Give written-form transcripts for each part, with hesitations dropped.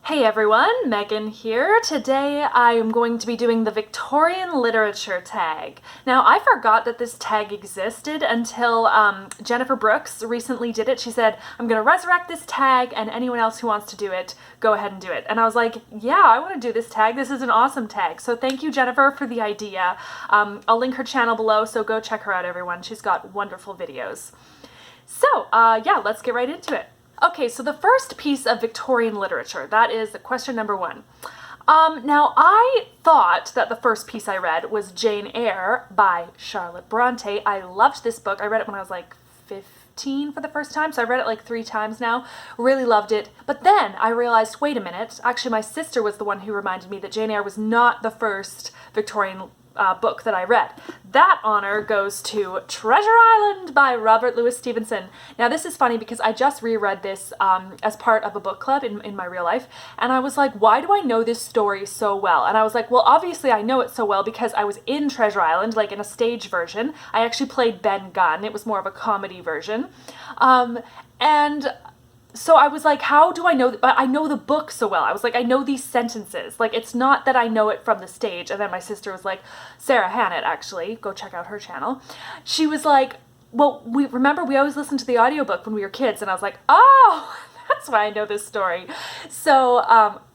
Hey everyone, Megan here. Today I am going to be doing the Victorian Literature Tag. Now I forgot that this tag existed until Jennifer Brooks recently did it. She said, I'm going to resurrect this tag and anyone else who wants to do it, go ahead and do it. And I was like, yeah, I want to do this tag. This is an awesome tag. So thank you, Jennifer, for the idea. I'll link her channel below, so go check her out, everyone. She's got wonderful videos. So yeah, let's get right into it. Okay, so the first piece of Victorian literature, that is question number one. Now, I thought that the first piece I read was Jane Eyre by Charlotte Bronte. I loved this book. I read it when I was like 15 for the first time, so I read it like 3 times now. Really loved it. But then I realized, wait a minute, actually my sister was the one who reminded me that Jane Eyre was not the first Victorian book that I read. That honor goes to Treasure Island by Robert Louis Stevenson. Now this is funny because I just reread this as part of a book club in my real life, and I was like, why do I know this story so well? And I was like, well, obviously I know it so well because I was in Treasure Island, like in a stage version. I actually played Ben Gunn. It was more of a comedy version. And so I was like, how do I know that? But I know the book so well. I was like, I know these sentences. Like, it's not that I know it from the stage. And then my sister was like, Sarah Hannett, actually, go check out her channel. She was like, well, we always listened to the audiobook when we were kids. And I was like, oh, that's why I know this story. So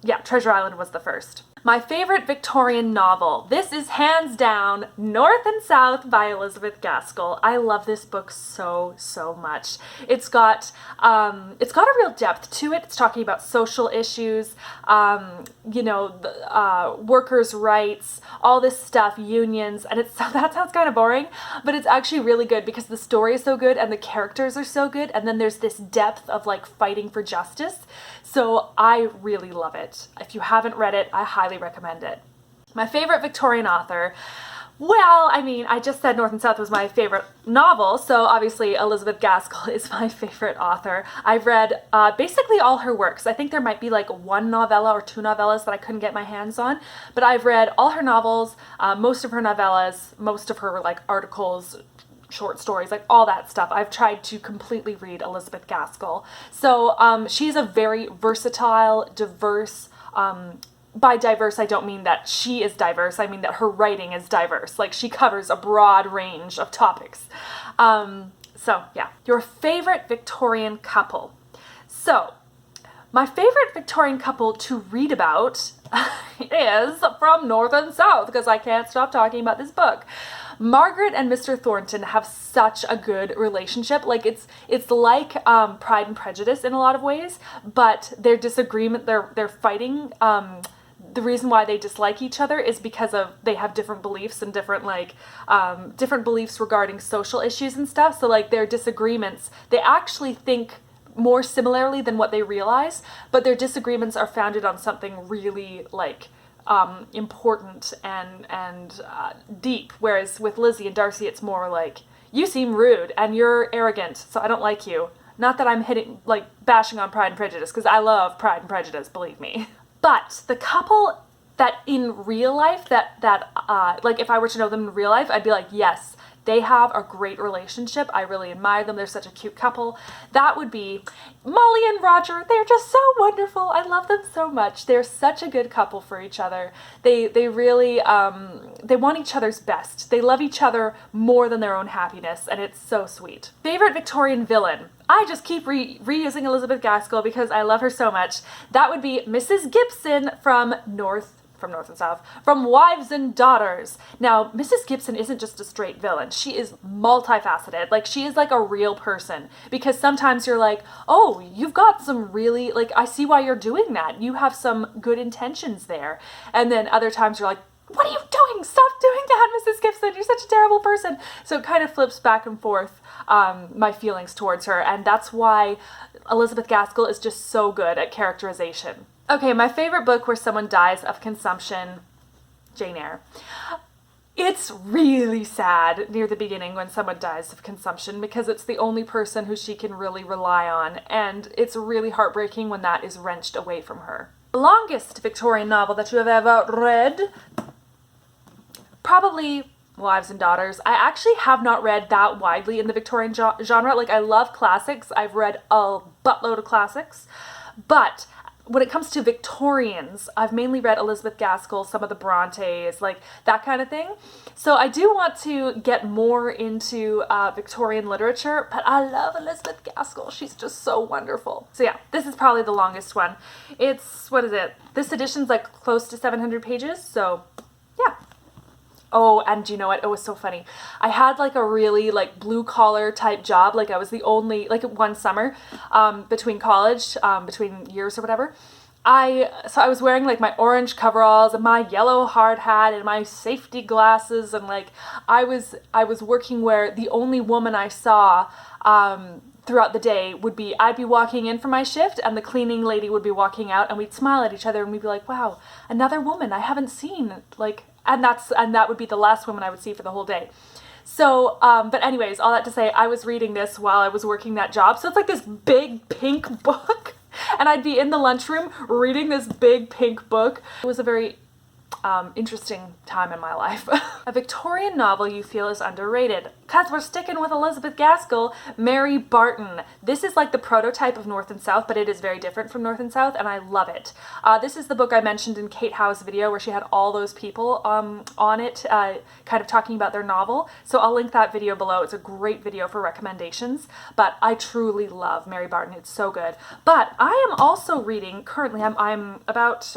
yeah, Treasure Island was the first. My favorite Victorian novel. This is hands down North and South by Elizabeth Gaskell. I love this book so much. It's got a real depth to it. It's talking about social issues, you know, workers' rights, all this stuff, unions, and that sounds kind of boring, but it's actually really good because the story is so good and the characters are so good, and then there's this depth of like fighting for justice. So I really love it. If you haven't read it, I highly recommend it. My favorite Victorian author, well, I mean, I just said North and South was my favorite novel, so obviously Elizabeth Gaskell is my favorite author. I've read basically all her works. I think there might be like 1 novella or 2 novellas that I couldn't get my hands on, but I've read all her novels, most of her novellas, most of her like articles, short stories, like all that stuff. I've tried to completely read Elizabeth Gaskell. So she's a very versatile, diverse, by diverse, I don't mean that she is diverse, I mean that her writing is diverse. Like, she covers a broad range of topics. So yeah, your favorite Victorian couple. So, my favorite Victorian couple to read about is from North and South, because I can't stop talking about this book. Margaret and Mr. Thornton have such a good relationship. Like, it's like Pride and Prejudice in a lot of ways, but their disagreement, they're fighting. The reason why they dislike each other is because they have different beliefs and different beliefs regarding social issues and stuff. So like their disagreements, they actually think more similarly than what they realize, but their disagreements are founded on something really like important and deep. Whereas with Lizzie and Darcy, it's more like, you seem rude and you're arrogant, so I don't like you. Not that I'm bashing on Pride and Prejudice, because I love Pride and Prejudice, believe me. But the couple that in real life, like if I were to know them in real life, I'd be like, yes, they have a great relationship. I really admire them. They're such a cute couple. That would be Molly and Roger. They're just so wonderful. I love them so much. They're such a good couple for each other. They really, they want each other's best. They love each other more than their own happiness, and it's so sweet. Favorite Victorian villain. I just keep reusing Elizabeth Gaskell because I love her so much. That would be Mrs. Gibson from North and South, from Wives and Daughters. Now, Mrs. Gibson isn't just a straight villain. She is multifaceted. Like, she is like a real person, because sometimes you're like, oh, you've got some really, like, I see why you're doing that. You have some good intentions there. And then other times you're like, what are you doing? Stop doing that, Mrs. Gibson. You're such a terrible person. So it kind of flips back and forth my feelings towards her. And that's why Elizabeth Gaskell is just so good at characterization. Okay, my favorite book where someone dies of consumption, Jane Eyre. It's really sad near the beginning when someone dies of consumption, because it's the only person who she can really rely on, and it's really heartbreaking when that is wrenched away from her. The longest Victorian novel that you have ever read? Probably Wives and Daughters. I actually have not read that widely in the Victorian genre. Like, I love classics. I've read a buttload of classics, but when it comes to Victorians, I've mainly read Elizabeth Gaskell, some of the Brontes, like that kind of thing. So I do want to get more into Victorian literature, but I love Elizabeth Gaskell. She's just so wonderful. So yeah, this is probably the longest one. It's, what is it? This edition's like close to 700 pages, so yeah. Oh, and you know what? It was so funny. I had like a really like blue collar type job. Like I was the only, like one summer between college, between years or whatever. So I was wearing like my orange coveralls and my yellow hard hat and my safety glasses, and like I was working where the only woman I saw throughout the day would be, I'd be walking in for my shift and the cleaning lady would be walking out, and we'd smile at each other and we'd be like, wow, another woman I haven't seen, like, and that would be the last woman I would see for the whole day. So, but anyways, all that to say, I was reading this while I was working that job. So it's like this big pink book, and I'd be in the lunchroom reading this big pink book. It was a very interesting time in my life. A Victorian novel you feel is underrated. Cause we're sticking with Elizabeth Gaskell, Mary Barton. This is like the prototype of North and South, but it is very different from North and South, and I love it. This is the book I mentioned in Kate Howe's video where she had all those people on it, kind of talking about their novel. So I'll link that video below. It's a great video for recommendations, but I truly love Mary Barton. It's so good. But I am also reading, currently I'm about,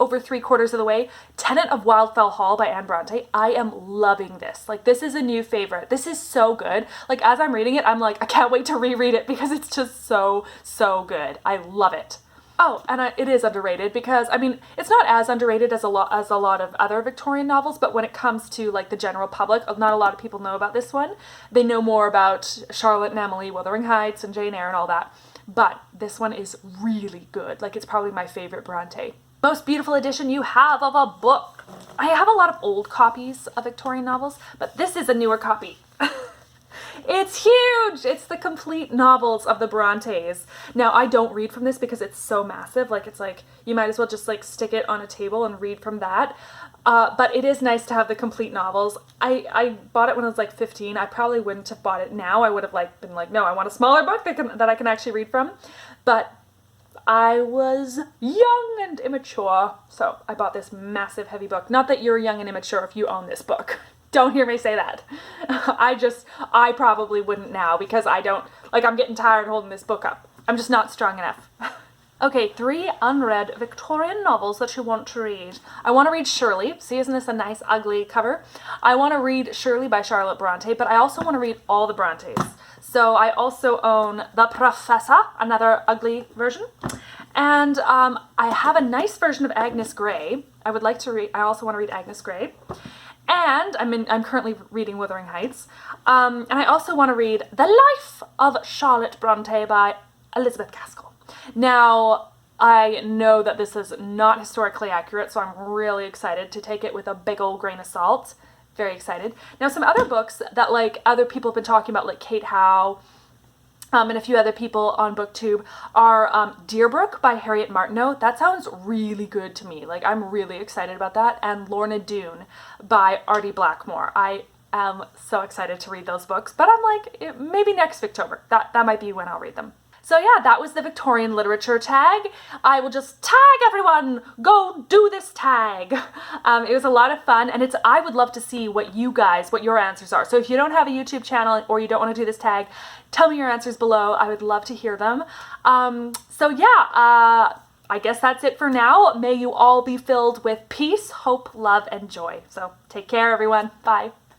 over 3/4 of the way, Tenant of Wildfell Hall by Anne Bronte. I am loving this. Like, this is a new favorite. This is so good. Like, as I'm reading it, I'm like, I can't wait to reread it because it's just so, so good. I love it. Oh, and it is underrated because, I mean, it's not as underrated as a lot of other Victorian novels, but when it comes to, like, the general public, not a lot of people know about this one. They know more about Charlotte and Emily, Wuthering Heights, and Jane Eyre and all that. But this one is really good. Like, it's probably my favorite Bronte. Most beautiful edition you have of a book. I have a lot of old copies of Victorian novels, but this is a newer copy. It's huge! It's the complete novels of the Brontes. Now, I don't read from this because it's so massive. Like, it's like, you might as well just like stick it on a table and read from that. But it is nice to have the complete novels. I bought it when I was like 15. I probably wouldn't have bought it now. I would have like been like, no, I want a smaller book that I can actually read from. But I was young and immature, so I bought this massive heavy book. Not that you're young and immature if you own this book. Don't hear me say that. I probably wouldn't now because I'm getting tired holding this book up. I'm just not strong enough. Okay, 3 unread Victorian novels that you want to read. I want to read Shirley. See, isn't this a nice ugly cover? I want to read Shirley by Charlotte Bronte, but I also want to read all the Brontes. So I also own The Professor, another ugly version. And I have a nice version of Agnes Grey. I also want to read Agnes Grey. And I'm currently reading Wuthering Heights. And I also want to read The Life of Charlotte Bronte by Elizabeth Gaskell. Now, I know that this is not historically accurate, so I'm really excited to take it with a big old grain of salt. Very excited. Now, some other books that like other people have been talking about, like Kate Howe, and a few other people on BookTube, are Deerbrook by Harriet Martineau. That sounds really good to me. Like, I'm really excited about that. And Lorna Doone by Artie Blackmore. I am so excited to read those books, but I'm like, maybe next Victober. That might be when I'll read them. So yeah, that was the Victorian Literature Tag. I will just tag everyone, go do this tag. It was a lot of fun, and I would love to see what your answers are. So if you don't have a YouTube channel or you don't want to do this tag, tell me your answers below. I would love to hear them. So yeah, I guess that's it for now. May you all be filled with peace, hope, love, and joy. So take care, everyone. Bye.